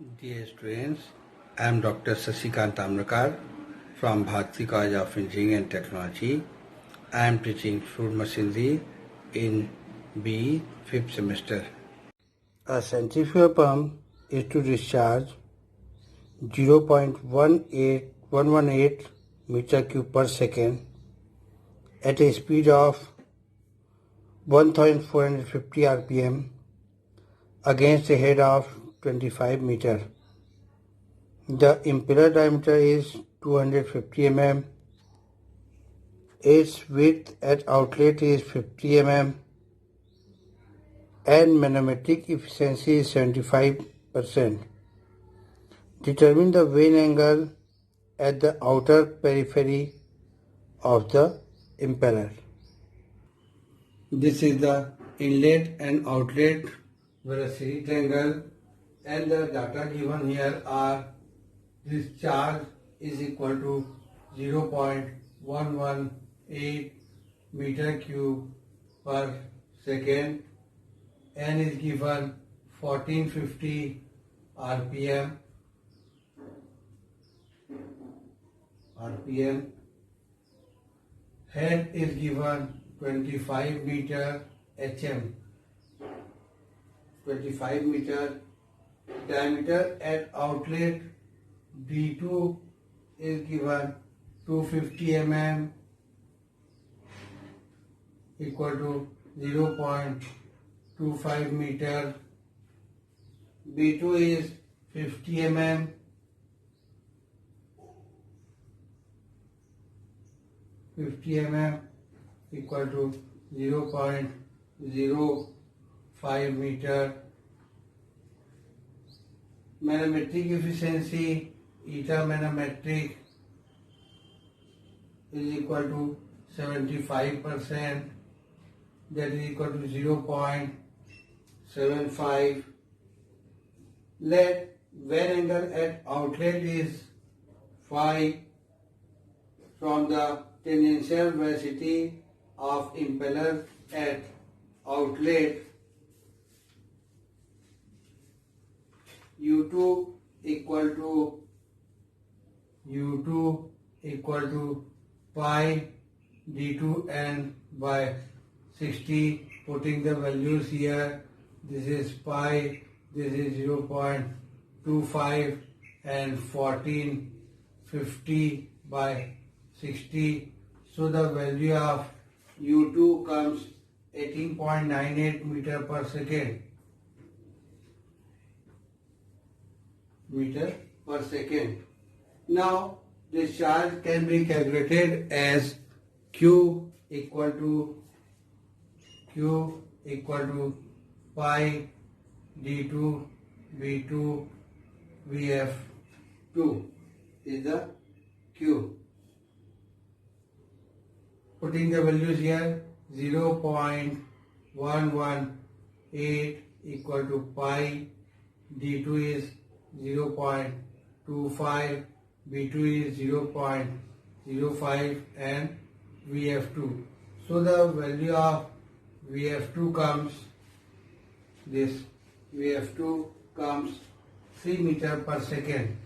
Dear students, I am Dr. Sasikant Tamrakar from Bharati College of Engineering and Technology. I am teaching fluid machinery in BE 5th semester. A centrifugal pump is to discharge 0.118 meter cube per second at a speed of 1450 rpm against a head of 25 meter. The impeller diameter is 250 mm. Its width at outlet is 50 mm and manometric efficiency is 75%. Determine the vane angle at the outer periphery of the impeller. This is the inlet and outlet velocity angle, and the data given here are this charge is equal to 0.118 meter cube per second, n is given 1450 rpm, head is given 25 meter hm, 25 meter, diameter at outlet D2 is given 250 mm equal to 0.25 meter. B2 is 50 mm equal to 0.05 meter. Manometric efficiency eta manometric is equal to 75%, that is equal to 0.75. Let vane angle at outlet is phi from the tangential velocity of impeller at outlet. U2 equal to pi d2n by 60. Putting the values here, this is pi, this is 0.25 and 1450 by 60. So the value of U2 comes 18.98 meter per second. Now this charge can be calculated as Q equal to pi d2 v2 vf2 is the Q. Putting the values here, 0.118 equal to pi, d2 is 0.25, b2 is 0.05 and vf2. So the value of vf2 comes 3 meter per second.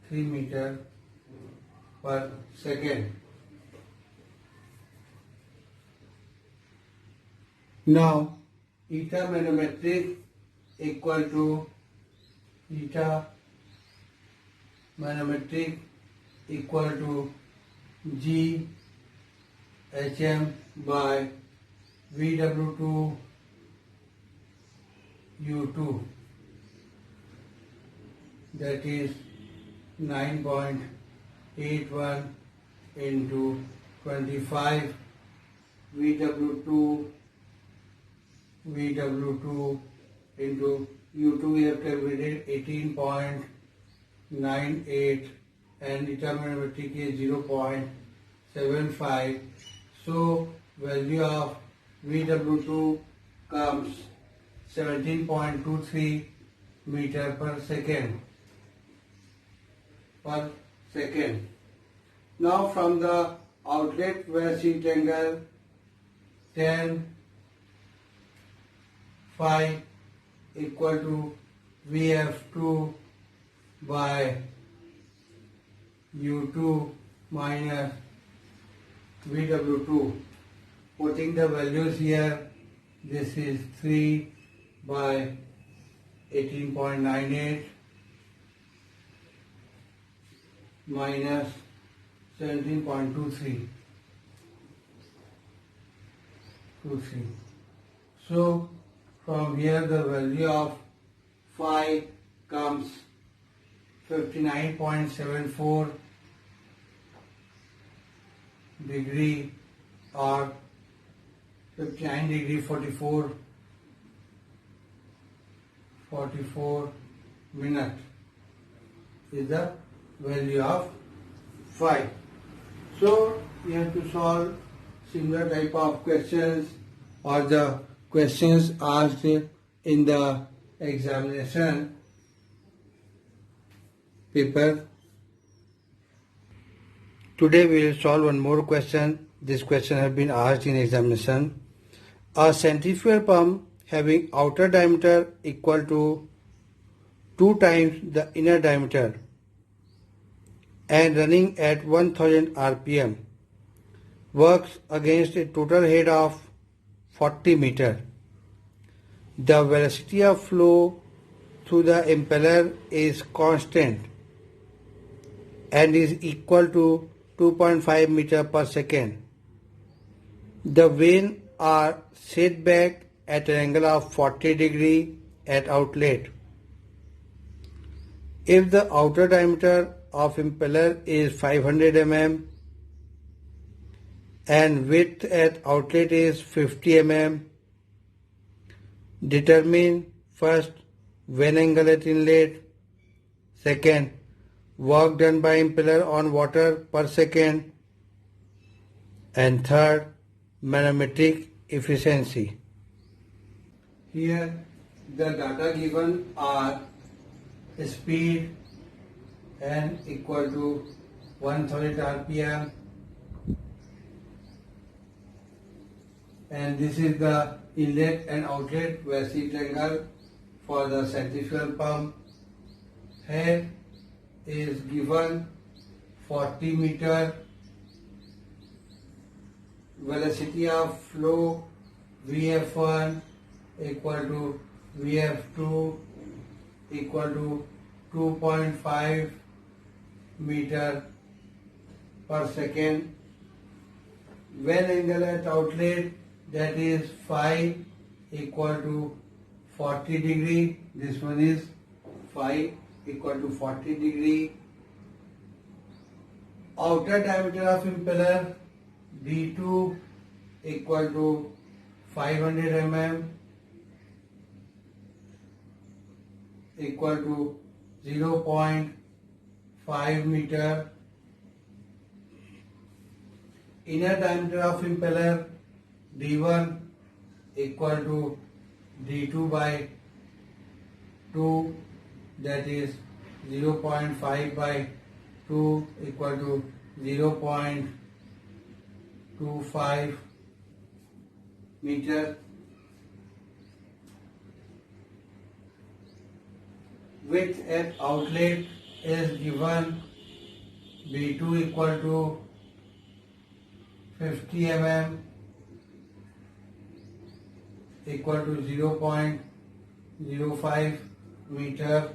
3 meter per second. Now eta manometric equal to G hm by Vw2 U2, that is 9.81 into 25 Vw2 into U2 we have calculated 18.98 and eta manometric is 0.75. So value of Vw2 comes 17.23 meter per second. Now from the outlet velocity angle, tan phi equal to VF2 by U2 minus VW2. Putting the values here, this is 3 by 18.98 minus 17.23. So from here the value of phi comes 59.74 degree or 59 degree 44 minute is the value of phi. So you have to solve similar type of questions or the questions asked in the examination paper. Today we will solve one more question. This question has been asked in examination. A centrifugal pump having outer diameter equal to 2 times the inner diameter and running at 1000 rpm works against a total head of 40 meter. The velocity of flow through the impeller is constant and is equal to 2.5 meter per second. The vanes are set back at an angle of 40 degree at outlet. If the outer diameter of impeller is 500 mm and width at outlet is 50 mm, determine first vane angle at inlet, second work done by impeller on water per second, and third manometric efficiency. Here the data given are speed n equal to 1000 rpm, and this is the inlet and outlet velocity angle for the centrifugal pump. Head is given 40 meter, velocity of flow VF1 equal to VF2 equal to 2.5 meter per second. Vane angle at outlet, that is phi equal to 40 degree. This one is phi equal to 40 degree. Outer diameter of impeller D2 equal to 500 mm equal to 0.5 meter. Inner diameter of impeller D1 equal to D2 by 2, that is 0.5 by 2 equal to 0.25 meter. Width at outlet is given B2 equal to 50 mm equal to 0.05 meter.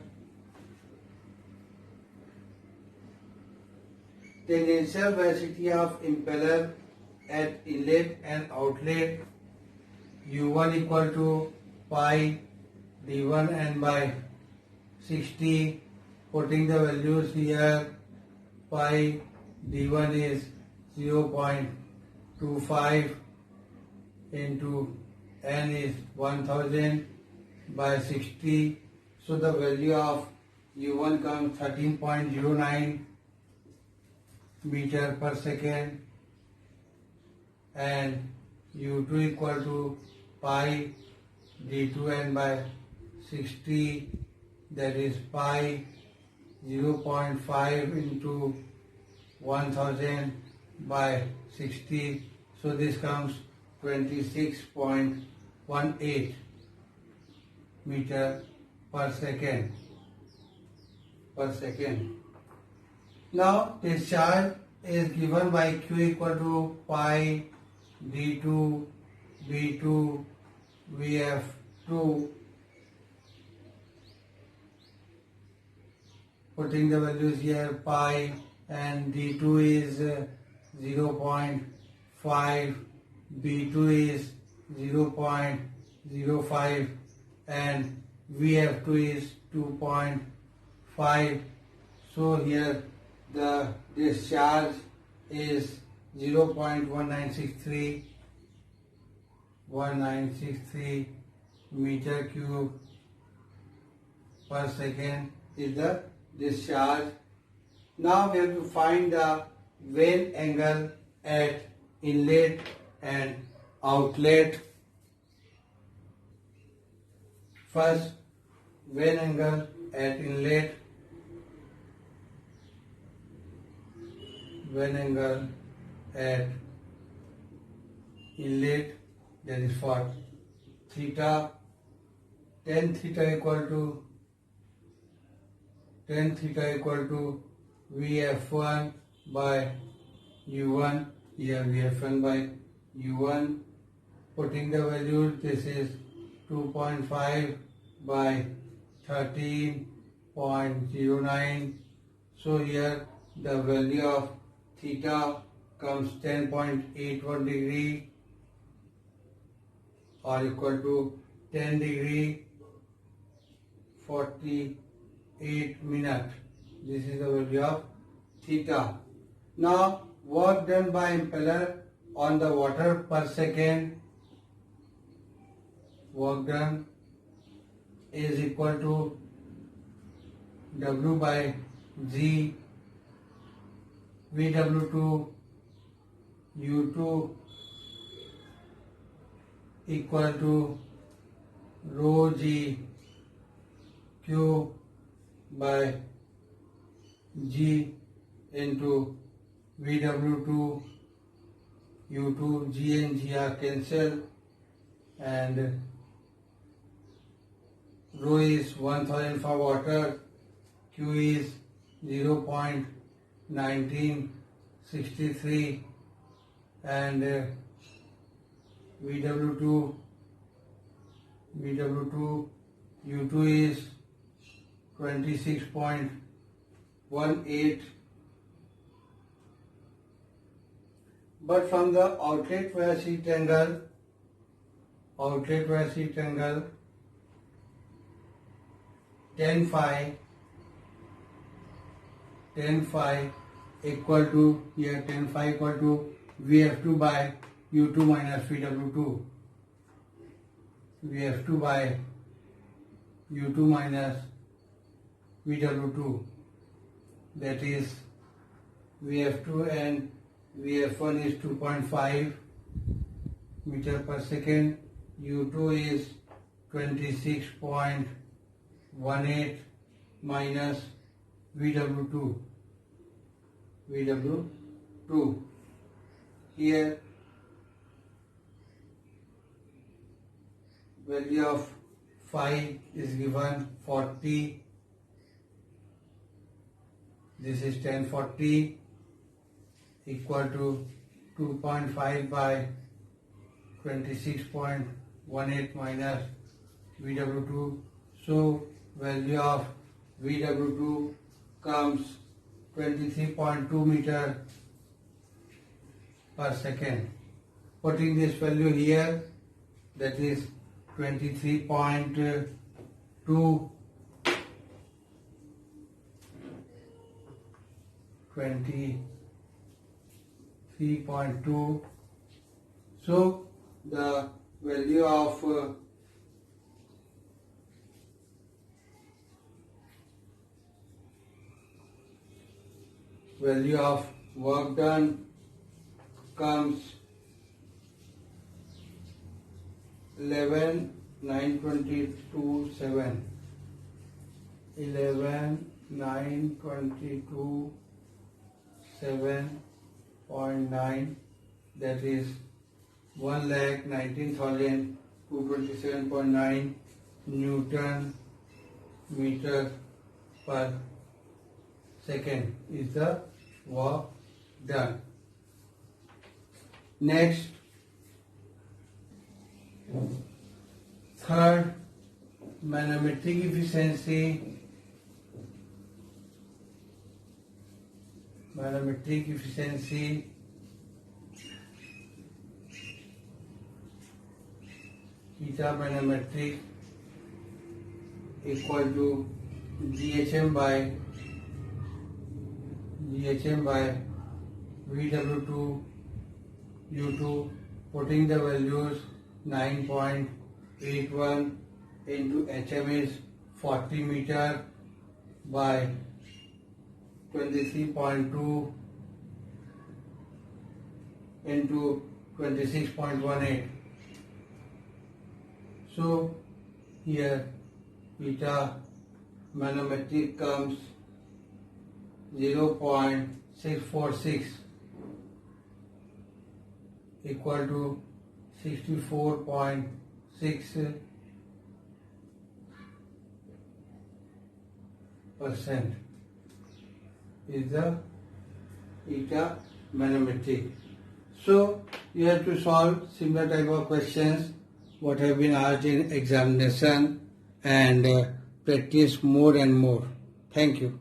Tangential velocity of impeller at inlet and outlet U1 equal to pi D1 and by 60. Putting the values here, pi D1 is 0.25 into n is 1000 by 60. So the value of U1 comes 13.09 meter per second and U2 equal to pi D2n by 60, that is pi 0.5 into 1000 by 60. So this comes 26.18 meter per second. Now this charge is given by Q equal to pi d2 v2 vf2. Putting the values here, pi and d2 is 0.5, v2 is 0.05 and vf2 is 2.5. So here the discharge is 0.1963 meter cube per second is the discharge. Now we have to find the vane angle at inlet and outlet. First, vane angle at inlet. Vane angle at inlet, that is for theta. Tan theta equal to Vf1 by U1. Here Vf1 by U1. Putting the values, this is 2.5 by 13.09. So here the value of theta comes 10.81 degree or equal to 10 degree 48 minutes. This is the value of theta. Now work done by impeller on the water per second. Work done is equal to W by G VW2 U2 equal to rho G Q by G into VW2 U2. G and G are cancelled and rho is 1000 for water, Q is 0.1963 and VW2 U2 is 26.18. But from the outlet wire sheet angle tan phi equal to, here tan phi equal to Vf2 by U2 minus VW2. Vf2 by U2 minus VW2, that is Vf2 and Vf1 is 2.5 meter per second, U2 is 26.18 minus VW2. Here value of phi is given 40. This is 1040 equal to 2.5 by 26.18 minus VW2. So value of VW2 comes 23.2 meter per second. Putting this value here, that is 23.2 23.2. So the value of work done comes 11,922.7. 11,922.7.9, that is 1,19,227.9 Newton meter per second is the work done. Next, third, manometric efficiency. Manometric efficiency eta manometric equal to GHM by VW2 U2, putting the values 9.81 into HM is 40 meter by 23.2 into 26.18. So here eta manometric comes 0.646 equal to 64.6% is the eta manometric. So you have to solve similar type of questions what have been asked in examination and practice more and more. Thank you.